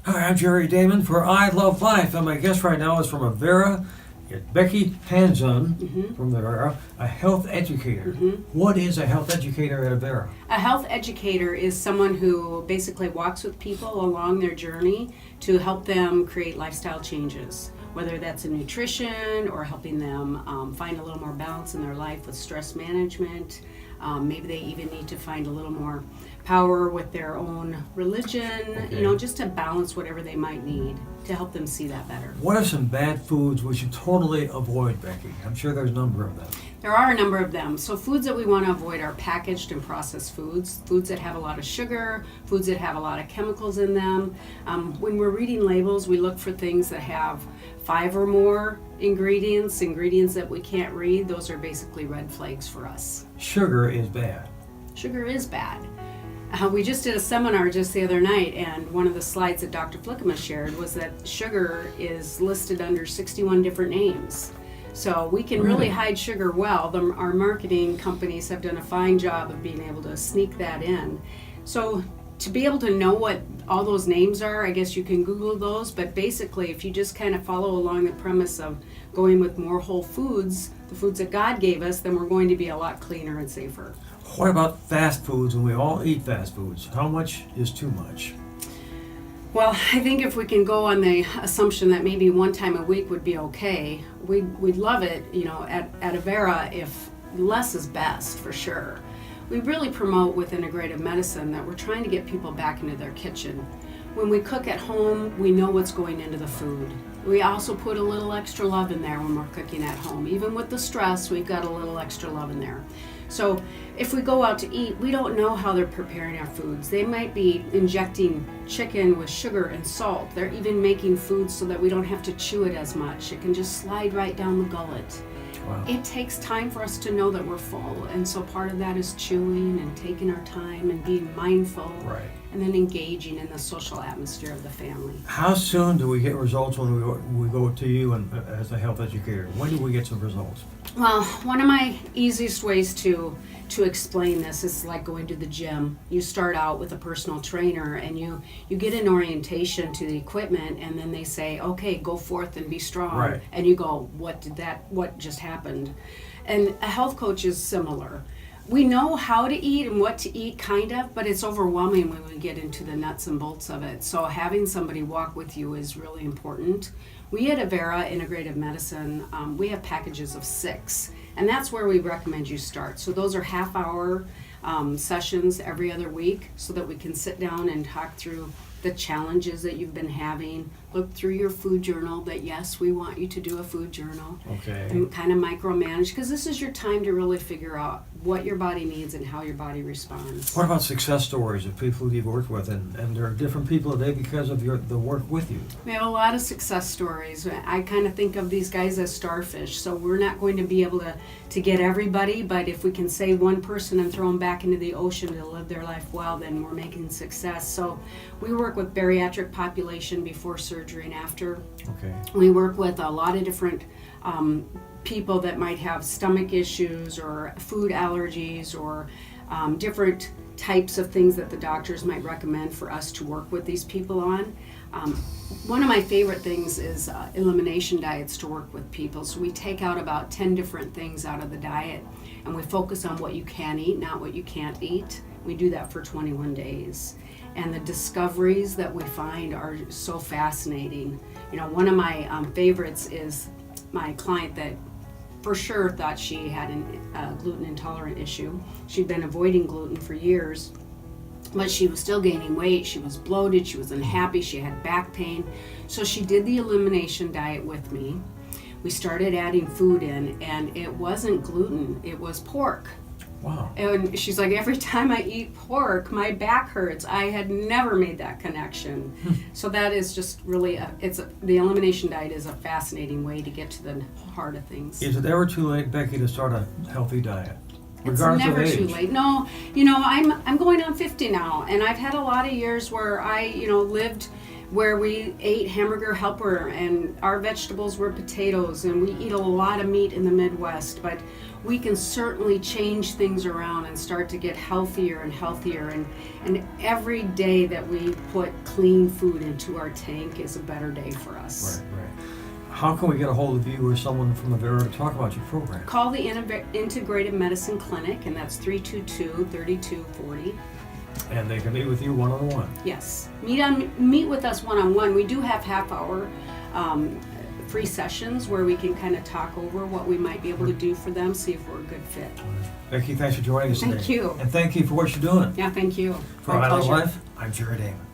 Hi, I'm Jerry Damon for I Love Life, and my guest right now is from Avera. It's Becky Hanzen from Avera, a health educator. What is a health educator at Avera? A health educator is someone who basically walks with people along their journey to help them create lifestyle changes, whether that's in nutrition or helping them find a little more balance in their life with stress management. Maybe they even need to find a little more power with their own religion, just to balance whatever they might need to help them see that better. What are some bad foods we should totally avoid, Becky? I'm sure there's a number of them. There are a number of them. So foods that we want to avoid are packaged and processed foods, foods that have a lot of sugar, foods that have a lot of chemicals in them. When we're reading labels, we look for things that have 5 or more ingredients that we can't read. Those are basically red flags for us. Sugar is bad. Sugar is bad. We just did a seminar just the other night, and one of the slides that Dr. Flickema shared was that sugar is listed under 61 different names. So we can really hide sugar well. Our marketing companies have done a fine job of being able to sneak that in. So to be able to know what all those names are, I guess you can Google those, but basically if you just kind of follow along the premise of going with more whole foods, the foods that God gave us, then we're going to be a lot cleaner and safer. What about fast foods? And we all eat fast foods. How much is too much? Well, I think if we can go on the assumption that maybe one time a week would be okay, we'd love it, at Avera, if less is best, for sure. We really promote with integrative medicine that we're trying to get people back into their kitchen. When we cook at home, we know what's going into the food. We also put a little extra love in there when we're cooking at home. Even with the stress, we've got a little extra love in there. So if we go out to eat, we don't know how they're preparing our foods. They might be injecting chicken with sugar and salt. They're even making foods so that we don't have to chew it as much. It can just slide right down the gullet. Wow. It takes time for us to know that we're full, and so part of that is chewing and taking our time and being mindful, and then engaging in the social atmosphere of the family. How soon do we get results when we go to you and as a health educator? When do we get some results? Well, one of my easiest ways to explain this is like going to the gym. You start out with a personal trainer and you get an orientation to the equipment, and then they say, okay, go forth and be strong. Right. And you go, what just happened? And a health coach is similar. We know how to eat and what to eat, kind of, but it's overwhelming when we get into the nuts and bolts of it. So having somebody walk with you is really important. We at Avera Integrative Medicine, we have packages of 6, and that's where we recommend you start. So those are half-hour sessions every other week so that we can sit down and talk through the challenges that you've been having, look through your food journal, that yes, we want you to do a food journal, and kind of micromanage, because this is your time to really figure out what your body needs and how your body responds. What about success stories of people you've worked with, and there are different people today because of the work with you? We have a lot of success stories. I kind of think of these guys as starfish, so we're not going to be able to get everybody, but if we can save one person and throw them back into the ocean to live their life well, then we're making success. So we work with bariatric population before surgery and after. We work with a lot of different people that might have stomach issues or food allergies or different types of things that the doctors might recommend for us to work with these people on. One of my favorite things is elimination diets to work with people. So we take out about 10 different things out of the diet, and we focus on what you can eat, not what you can't eat. We do that for 21 days. And the discoveries that we find are so fascinating. One of my favorites is my client that for sure thought she had a gluten intolerant issue. She'd been avoiding gluten for years, but she was still gaining weight. She was bloated, she was unhappy, she had back pain. So she did the elimination diet with me. We started adding food in, and it wasn't gluten, it was pork. Wow. And she's like, every time I eat pork, my back hurts. I had never made that connection. So that is just really, the elimination diet is a fascinating way to get to the heart of things. Is it ever too late, Becky, to start a healthy diet? It's never too late. No, I'm going on 50 now, and I've had a lot of years where I, lived where we ate hamburger helper and our vegetables were potatoes, and we eat a lot of meat in the Midwest. But we can certainly change things around and start to get healthier and healthier. And every day that we put clean food into our tank is a better day for us. Right, right. How can we get a hold of you or someone from Avera to talk about your program? Call the Integrated Medicine Clinic, and that's 322-3240. And they can meet with you one-on-one. Yes. Meet with us one-on-one. We do have half-hour free sessions where we can kind of talk over what we might be able to do for them, see if we're a good fit. Becky, thanks for joining us today. Thank you. And thank you for what you're doing. Yeah, thank you. For My I Love pleasure. Life, I'm Jared Damon.